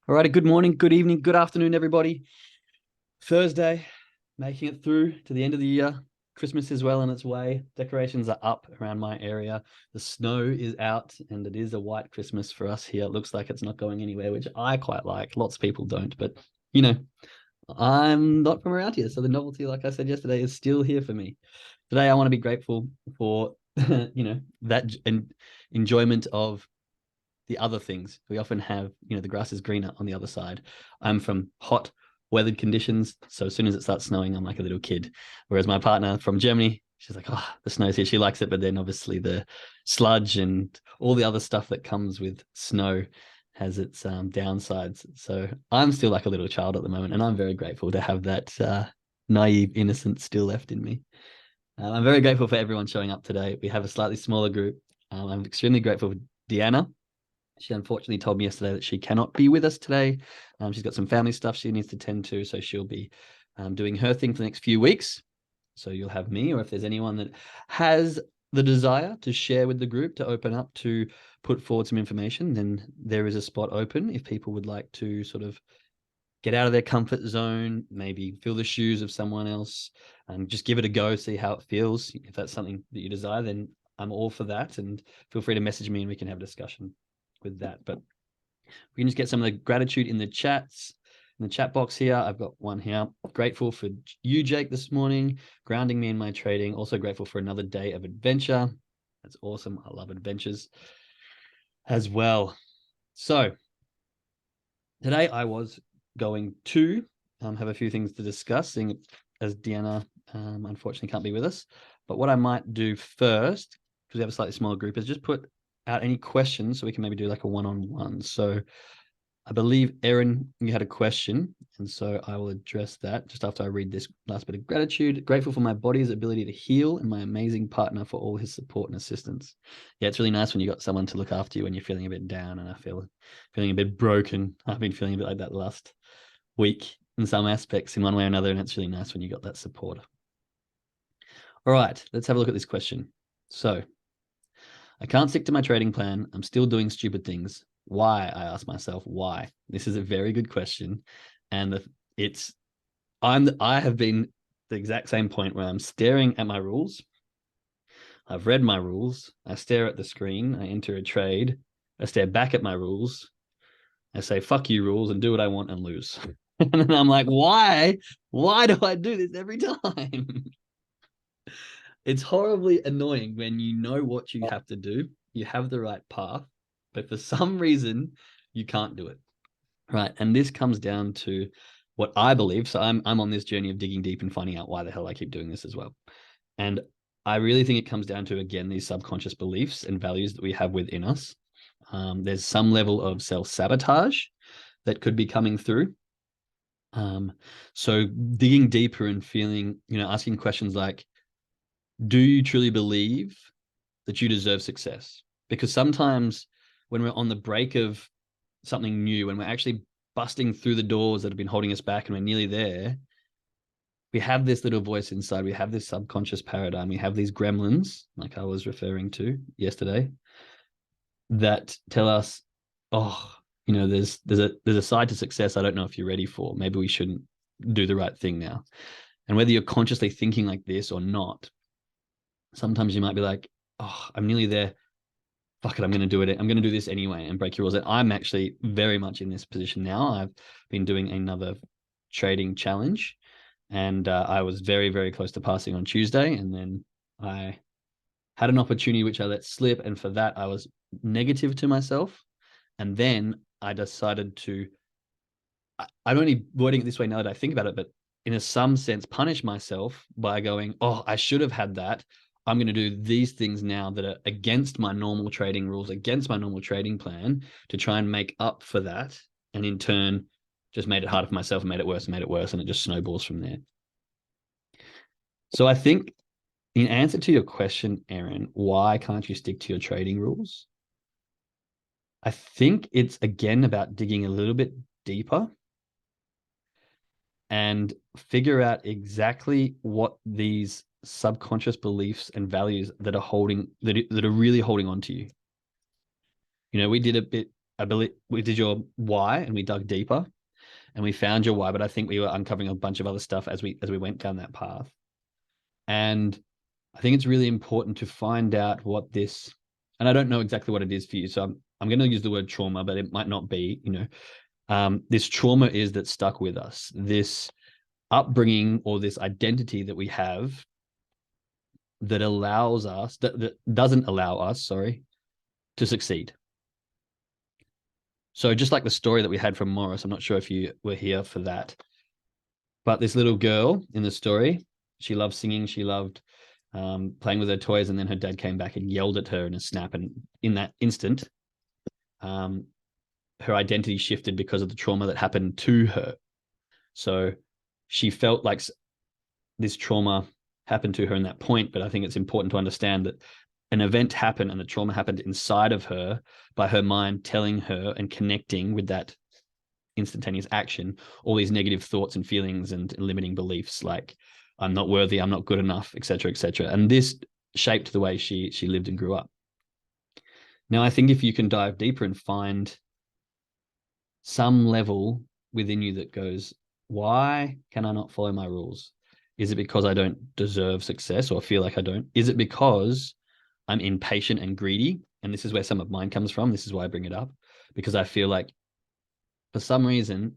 All righty, good morning, good evening, good afternoon, everybody. Thursday, making it through to the end of the year. Christmas is well on its way. Decorations are up around my area. The snow is out, and it is a white Christmas for us here. It looks like it's not going anywhere, which I quite like. Lots of people don't, but you know, I'm not from around here, so the novelty, like I said yesterday, is still here for me. Today, I want to be grateful for that enjoyment of the other things. We often have, the grass is greener on the other side. I'm from hot weathered conditions. So as soon as it starts snowing, I'm like a little kid. Whereas my partner from Germany, she's like, oh, the snow's here. She likes it. But then obviously the sludge and all the other stuff that comes with snow has its downsides. So I'm still like a little child at the moment. And I'm very grateful to have that naive innocence still left in me. I'm very grateful for everyone showing up today. We have a slightly smaller group. I'm extremely grateful for Deanna. She unfortunately told me yesterday that she cannot be with us today. She's got some family stuff she needs to tend to, so she'll be doing her thing for the next few weeks. So you'll have me, or if there's anyone that has the desire to share with the group, to open up, to put forward some information, then there is a spot open if people would like to sort of get out of their comfort zone, maybe fill the shoes of someone else, and just give it a go, see how it feels. If that's something that you desire, then I'm all for that. And feel free to message me and we can have a discussion with that. But we can just get some of the gratitude in the chats, in the chat box here. I've got one here. Grateful for you, Jake, this morning, grounding me in my trading. Also grateful for another day of adventure. That's awesome. I love adventures as well. So today I was going to have a few things to discuss, seeing as Deanna unfortunately can't be with us. But what I might do first, because we have a slightly smaller group, is just put out any questions so we can maybe do like a one-on-one. So I believe, Erin, you had a question, and so I will address that just after I read this last bit of gratitude. Grateful for my body's ability to heal and my amazing partner for all his support and assistance. Yeah, it's really nice when you got someone to look after you when you're feeling a bit down, and I feel feeling a bit broken. I've been feeling a bit like that last week in some aspects in one way or another, and it's really nice when you got that support. All right, let's have a look at this question. So, I can't stick to my trading plan. I'm still doing stupid things. Why? I ask myself, why? This is a very good question. And I have been the exact same point where I'm staring at my rules. I've read my rules. I stare at the screen. I enter a trade. I stare back at my rules. I say, fuck you, rules, and do what I want and lose. And then I'm like, why? Why do I do this every time? It's horribly annoying when you know what you have to do, you have the right path, but for some reason you can't do it. Right. And this comes down to what I believe. So I'm on this journey of digging deep and finding out why the hell I keep doing this as well. And I really think it comes down to, again, these subconscious beliefs and values that we have within us. There's some level of self-sabotage that could be coming through. So digging deeper and feeling, asking questions like, do you truly believe that you deserve success? Because sometimes when we're on the break of something new, when we're actually busting through the doors that have been holding us back and we're nearly there, we have this little voice inside. We have this subconscious paradigm. We have these gremlins, like I was referring to yesterday, that tell us, oh, there's a side to success I don't know if you're ready for. Maybe we shouldn't do the right thing now. And whether you're consciously thinking like this or not, sometimes you might be like, oh, I'm nearly there. Fuck it, I'm going to do it. I'm going to do this anyway and break your rules. And I'm actually very much in this position now. I've been doing another trading challenge, and I was very, very close to passing on Tuesday. And then I had an opportunity which I let slip. And for that, I was negative to myself. And then I decided to, I'm only wording it this way now that I think about it, but in some sense, punish myself by going, oh, I should have had that. I'm going to do these things now that are against my normal trading rules, against my normal trading plan, to try and make up for that. And in turn, just made it harder for myself and made it worse and made it worse. And it just snowballs from there. So I think in answer to your question, Aaron, why can't you stick to your trading rules? I think it's again about digging a little bit deeper and figure out exactly what these subconscious beliefs and values that are really holding on to you. We did a bit I believe we did your why and we dug deeper and we found your why, but I think we were uncovering a bunch of other stuff as we went down that path. And I think it's really important to find out what this, and I don't know exactly what it is for you, so I'm going to use the word trauma, but it might not be, this trauma is that stuck with us, this upbringing or this identity that we have that allows us, that doesn't allow us, sorry, to succeed. So just like the story that we had from Morris, I'm not sure if you were here for that, but this little girl in the story, she loved singing, she loved playing with her toys, and then her dad came back and yelled at her in a snap. And in that instant, her identity shifted because of the trauma that happened to her. So she felt like this trauma happened to her in that point, but I think it's important to understand that an event happened and the trauma happened inside of her by her mind telling her and connecting with that instantaneous action all these negative thoughts and feelings and limiting beliefs like I'm not worthy, I'm not good enough, etc., etc. And this shaped the way she lived and grew up. Now, I think if you can dive deeper and find some level within you that goes, why can I not follow my rules? Is it because I don't deserve success or feel like I don't? Is it because I'm impatient and greedy? And this is where some of mine comes from. This is why I bring it up, because I feel like for some reason,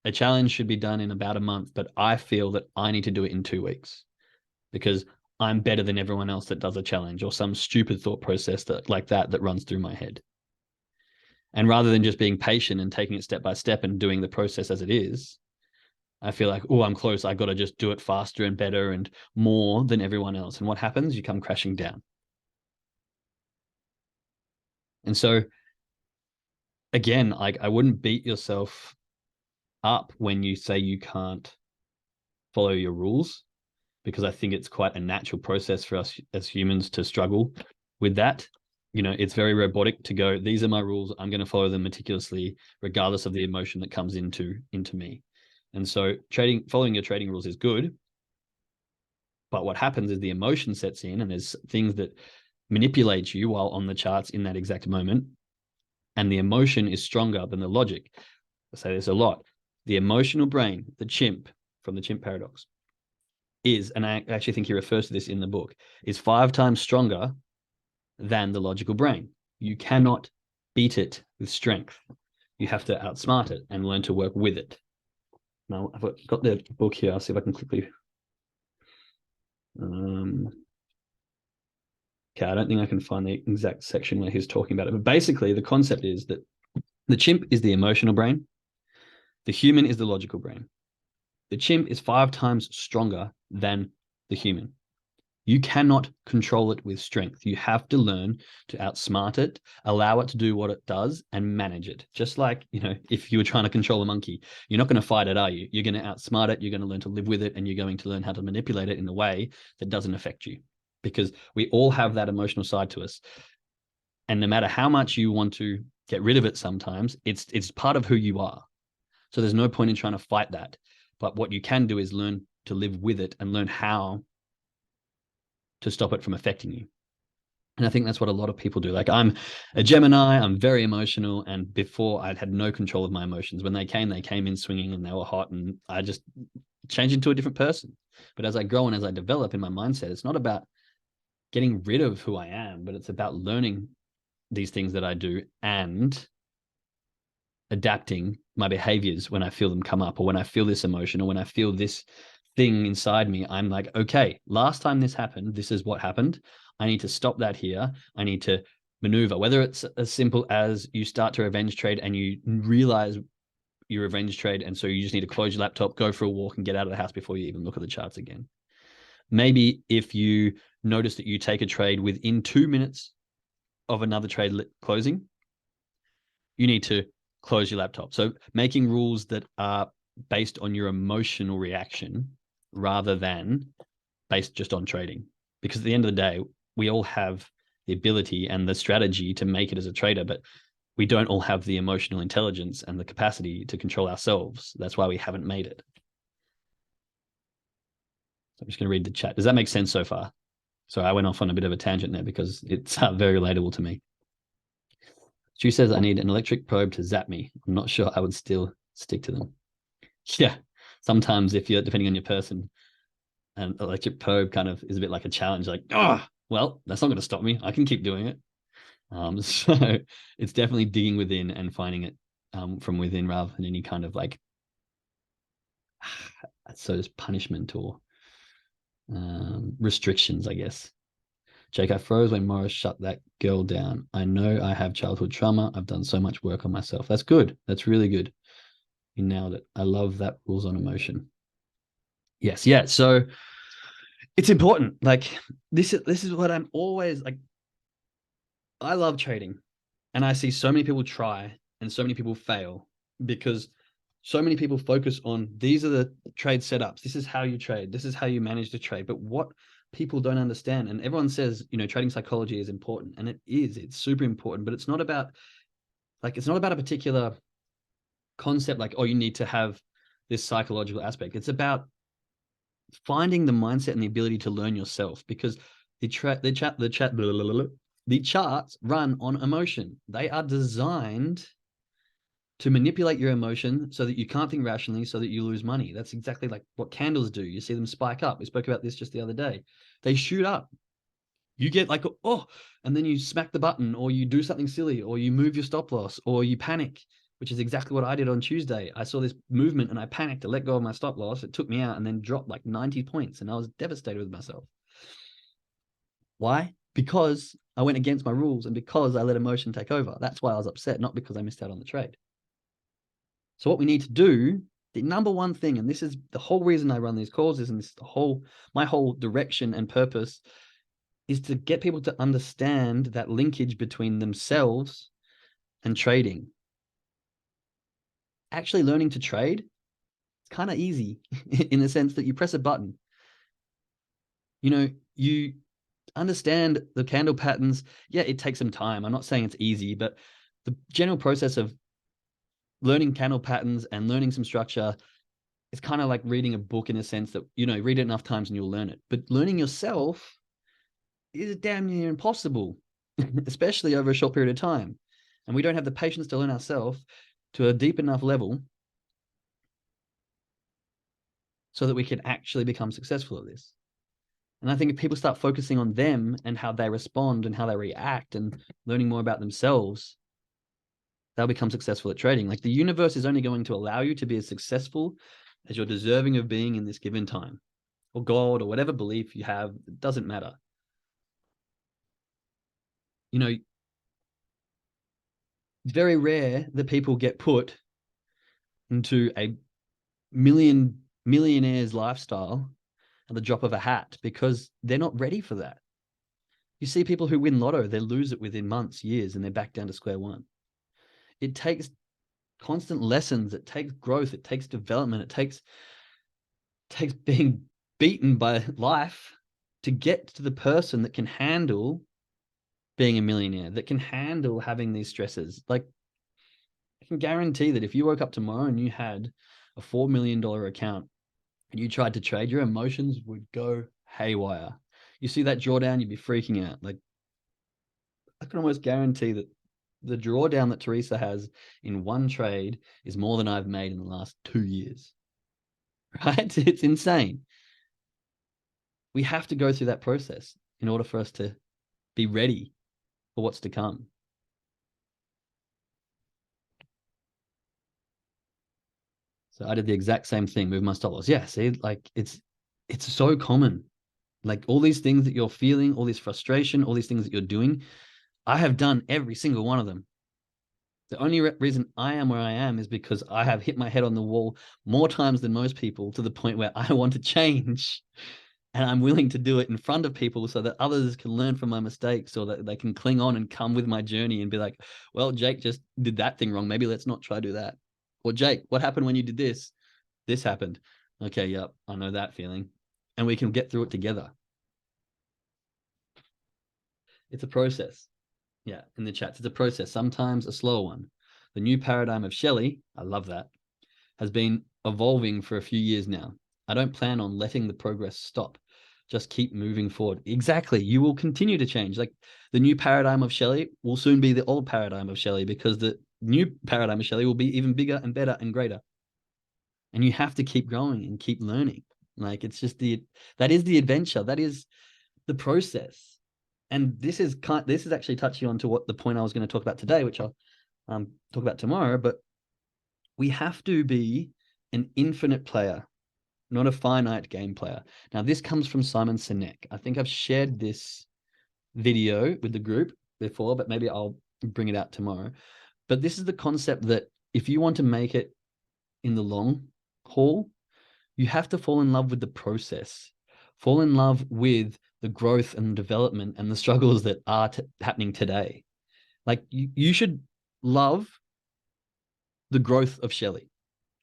a challenge should be done in about a month, but I feel that I need to do it in 2 weeks because I'm better than everyone else that does a challenge, or some stupid thought process that runs through my head. And rather than just being patient and taking it step by step and doing the process as it is, I feel like, oh, I'm close. I got to just do it faster and better and more than everyone else. And what happens? You come crashing down. And so, again, like I wouldn't beat yourself up when you say you can't follow your rules, because I think it's quite a natural process for us as humans to struggle with that. It's very robotic to go, these are my rules, I'm going to follow them meticulously, regardless of the emotion that comes into me. And so following your trading rules is good. But what happens is the emotion sets in and there's things that manipulate you while on the charts in that exact moment. And the emotion is stronger than the logic. I say this a lot. The emotional brain, the chimp, from the chimp paradox, is, and I actually think he refers to this in the book, is 5 times stronger than the logical brain. You cannot beat it with strength. You have to outsmart it and learn to work with it. Now, I've got the book here. I'll see if I can quickly. Okay, I don't think I can find the exact section where he's talking about it. But basically, the concept is that the chimp is the emotional brain. The human is the logical brain. The chimp is 5 times stronger than the human. You cannot control it with strength. You have to learn to outsmart it, allow it to do what it does, and manage it. Just like, if you were trying to control a monkey, you're not going to fight it, are you? You're going to outsmart it, you're going to learn to live with it, and you're going to learn how to manipulate it in a way that doesn't affect you. Because we all have that emotional side to us. And no matter how much you want to get rid of it sometimes, it's part of who you are. So there's no point in trying to fight that. But what you can do is learn to live with it and learn how to stop it from affecting you. And I think that's what a lot of people do. Like, I'm a Gemini, I'm very emotional. And before, I had no control of my emotions. When they came in swinging and they were hot, and I just changed into a different person. But as I grow and as I develop in my mindset, it's not about getting rid of who I am, but it's about learning these things that I do and adapting my behaviors when I feel them come up, or when I feel this emotion, or when I feel this thing inside me. I'm like, okay, last time this happened, this is what happened. I need to stop that here. I need to maneuver, whether it's as simple as you start to revenge trade and you realize you revenge trade. And so you just need to close your laptop, go for a walk, and get out of the house before you even look at the charts again. Maybe if you notice that you take a trade within 2 minutes of another trade closing, you need to close your laptop. So making rules that are based on your emotional reaction rather than based just on trading. Because at the end of the day, we all have the ability and the strategy to make it as a trader, but we don't all have the emotional intelligence and the capacity to control ourselves. That's why we haven't made it. So I'm just going to read the chat. Does that make sense so far? So I went off on a bit of a tangent there because it's very relatable to me. Stu says I need an electric probe to zap me. I'm not sure I would still stick to them. Yeah, sometimes if you're depending on your person, an electric probe kind of is a bit like a challenge. Like, oh, well, that's not going to stop me. I can keep doing it. So it's definitely digging within and finding it from within rather than any kind of like, so it's punishment or restrictions, I guess. Jake, I froze when Morris shut that girl down. I know I have childhood trauma. I've done so much work on myself. That's good. That's really good. You nailed it. I love that rules on emotion. Yes, yeah. So it's important. Like this is what I'm always like. I love trading, and I see so many people try and so many people fail because so many people focus on these are the trade setups. This is how you trade. This is how you manage to trade. But what people don't understand, and everyone says, trading psychology is important, and it is. It's super important, but it's not about a particular concept like, oh, you need to have this psychological aspect. It's about finding the mindset and the ability to learn yourself because the charts run on emotion. They are designed to manipulate your emotion so that you can't think rationally, so that you lose money. That's exactly like what candles do. You see them spike up. We spoke about this just the other day. They shoot up. You get like, oh, and then you smack the button or you do something silly or you move your stop loss or you panic, which is exactly what I did on Tuesday. I saw this movement and I panicked to let go of my stop loss. It took me out and then dropped like 90 points and I was devastated with myself. Why? Because I went against my rules and because I let emotion take over. That's why I was upset, not because I missed out on the trade. So what we need to do, the number one thing, and this is the whole reason I run these courses and this is my whole direction and purpose, is to get people to understand that linkage between themselves and trading. Actually learning to trade, it's kind of easy in the sense that you press a button. You understand the candle patterns. Yeah, it takes some time. I'm not saying it's easy, but the general process of learning candle patterns and learning some structure, it's kind of like reading a book in a sense that, read it enough times and you'll learn it. But learning yourself is damn near impossible, especially over a short period of time. And we don't have the patience to learn ourselves to a deep enough level so that we can actually become successful at this. And I think if people start focusing on them and how they respond and how they react and learning more about themselves, they'll become successful at trading. Like the universe is only going to allow you to be as successful as you're deserving of being in this given time, or God, or whatever belief you have. It doesn't matter. It's very rare that people get put into a millionaire's lifestyle at the drop of a hat because they're not ready for that. You see people who win lotto, they lose it within months, years, and they're back down to square one. It takes constant lessons. It takes growth. It takes development. It takes being beaten by life to get to the person that can handle being a millionaire, that can handle having these stresses. Like, I can guarantee that if you woke up tomorrow and you had a $4 million account and you tried to trade, your emotions would go haywire. You see that drawdown, you'd be freaking out. Like, I can almost guarantee that the drawdown that Teresa has in one trade is more than I've made in the last 2 years. Right? It's insane. We have to go through that process in order for us to be ready for what's to come. So I did the exact same thing, move my stop loss. Yeah, see, like it's so common. Like all these things that you're feeling, all this frustration, all these things that you're doing, I have done every single one of them. The only reason I am where I am is because I have hit my head on the wall more times than most people to the point where I want to change. And I'm willing to do it in front of people so that others can learn from my mistakes or that they can cling on and come with my journey and be like, well, Jake just did that thing wrong. Maybe let's not try to do that. Or Jake, what happened when you did this? This happened. Okay, yep, I know that feeling. And we can get through it together. It's a process. Yeah, in the chats, it's a process, sometimes a slower one. The new paradigm of Shelley, I love that, has been evolving for a few years now. I don't plan on letting the progress stop, Just keep moving forward. Exactly. You will continue to change. Like the new paradigm of Shelley will soon be the old paradigm of Shelley, because the new paradigm of Shelley will be even bigger and better and greater. And you have to keep growing and keep learning. Like it's just that is the adventure. That is the process. And this is actually touching on to what the point I was going to talk about today, which I'll talk about tomorrow. But we have to be an infinite player, not a finite game player. Now, this comes from Simon Sinek. I think I've shared this video with the group before, but maybe I'll bring it out tomorrow. But this is the concept that if you want to make it in the long haul, you have to fall in love with the process, fall in love with the growth and development and the struggles that are happening today. Like you should love the growth of Shelley.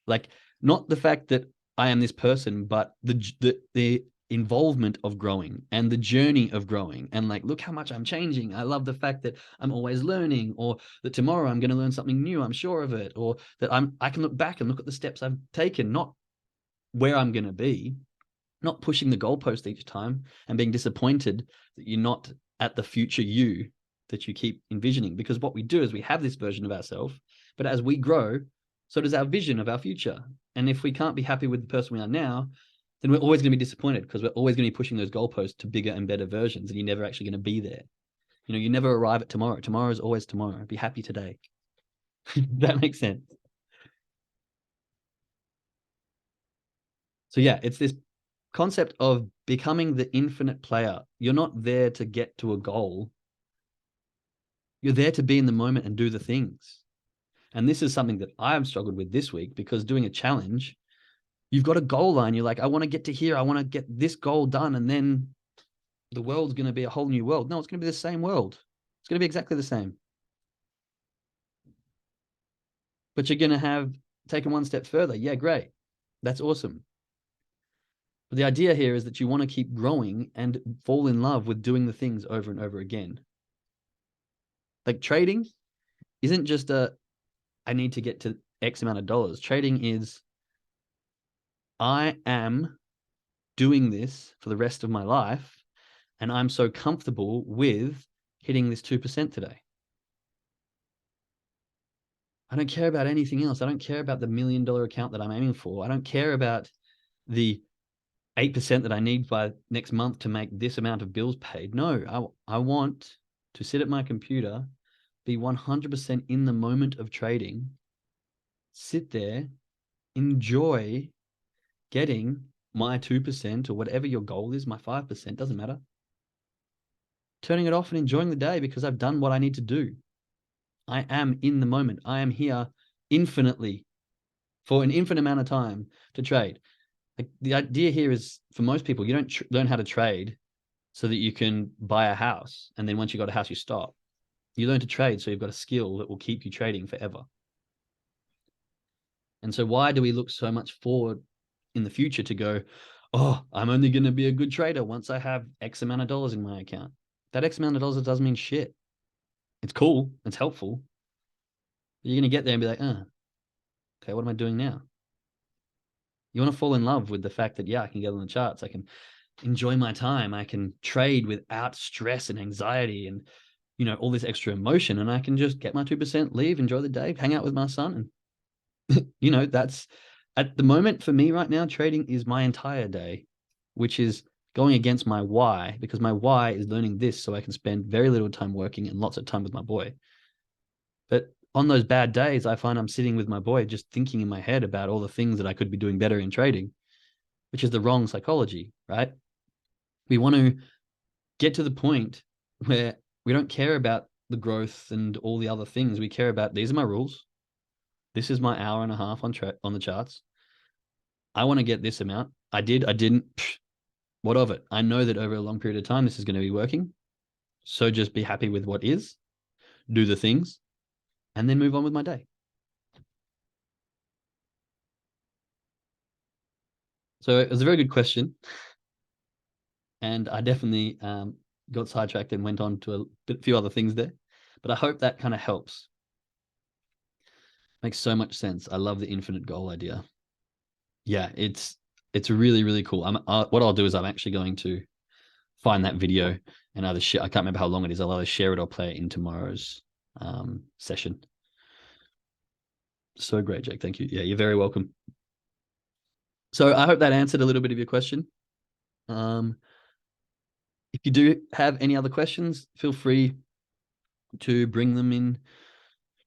Like not the fact that I am this person, but the involvement of growing and the journey of growing. And like, look how much I'm changing. I love the fact that I'm always learning, or that tomorrow I'm going to learn something new. I'm sure of it. Or that I can look back and look at the steps I've taken, not where I'm going to be, not pushing the goalpost each time and being disappointed that you're not at the future you that you keep envisioning. Because what we do is we have this version of ourselves, but as we grow, so does our vision of our future. And if we can't be happy with the person we are now, then we're always going to be disappointed, because we're always going to be pushing those goalposts to bigger and better versions, and you're never actually going to be there. You know, you never arrive at tomorrow. Tomorrow is always tomorrow. Be happy today. That makes sense. So yeah, it's this concept of becoming the infinite player. You're not there to get to a goal. You're there to be in the moment and do the things. And this is something that I have struggled with this week, because doing a challenge, you've got a goal line. You're like, I want to get to here. I want to get this goal done. And then the world's going to be a whole new world. No, it's going to be the same world. It's going to be exactly the same. But you're going to have taken one step further. Yeah, great. That's awesome. But the idea here is that you want to keep growing and fall in love with doing the things over and over again. Like trading isn't just I need to get to X amount of dollars. Trading is, I am doing this for the rest of my life, and I'm so comfortable with hitting this 2% today. I don't care about anything else. I don't care about the $1 million account that I'm aiming for. I don't care about the 8% that I need by next month to make this amount of bills paid. No, I want to sit at my computer, be 100% in the moment of trading, sit there, enjoy getting my 2% or whatever your goal is, my 5%, doesn't matter. Turning it off and enjoying the day because I've done what I need to do. I am in the moment. I am here infinitely for an infinite amount of time to trade. Like the idea here is, for most people, you don't learn how to trade so that you can buy a house, and then once you got a house, you stop. You learn to trade so you've got a skill that will keep you trading forever. And so why do we look so much forward in the future to go, oh, I'm only going to be a good trader once I have X amount of dollars in my account? That X amount of dollars doesn't mean shit. It's cool. It's helpful. You're going to get there and be like, okay, what am I doing now? You want to fall in love with the fact that, yeah, I can get on the charts. I can enjoy my time. I can trade without stress and anxiety and, you know, all this extra emotion. And I can just get my 2%, leave, enjoy the day, hang out with my son. And, you know, that's at the moment for me right now, trading is my entire day, which is going against my why, because my why is learning this so I can spend very little time working and lots of time with my boy. But on those bad days, I find I'm sitting with my boy just thinking in my head about all the things that I could be doing better in trading, which is the wrong psychology, right? We want to get to the point where we don't care about the growth and all the other things. We care about, these are my rules. This is my hour and a half on the charts. I want to get this amount. I didn't. What of it? I know that over a long period of time, this is going to be working. So just be happy with what is, do the things, and then move on with my day. So it was a very good question. And I definitely got sidetracked and went on to a few other things there. But I hope that kind of helps. Makes so much sense. I love the infinite goal idea. Yeah, it's really, really cool. What I'll do is I'm actually going to find that video and either share. I can't remember how long it is. I'll either share it or play it in tomorrow's session. So great, Jake. Thank you. Yeah, you're very welcome. So I hope that answered a little bit of your question. If you do have any other questions, feel free to bring them in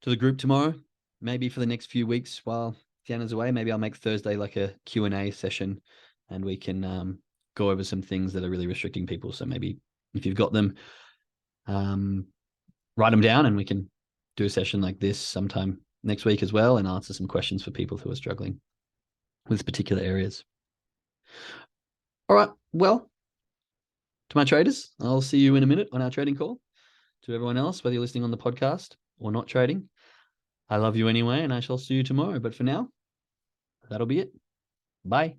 to the group tomorrow. Maybe for the next few weeks while Deanna's away, maybe I'll make Thursday like a Q&A session, and we can go over some things that are really restricting people. So maybe if you've got them, write them down, and we can do a session like this sometime next week as well, and answer some questions for people who are struggling with particular areas. All right. Well, to my traders, I'll see you in a minute on our trading call. To everyone else, whether you're listening on the podcast or not trading, I love you anyway, and I shall see you tomorrow. But for now, that'll be it. Bye.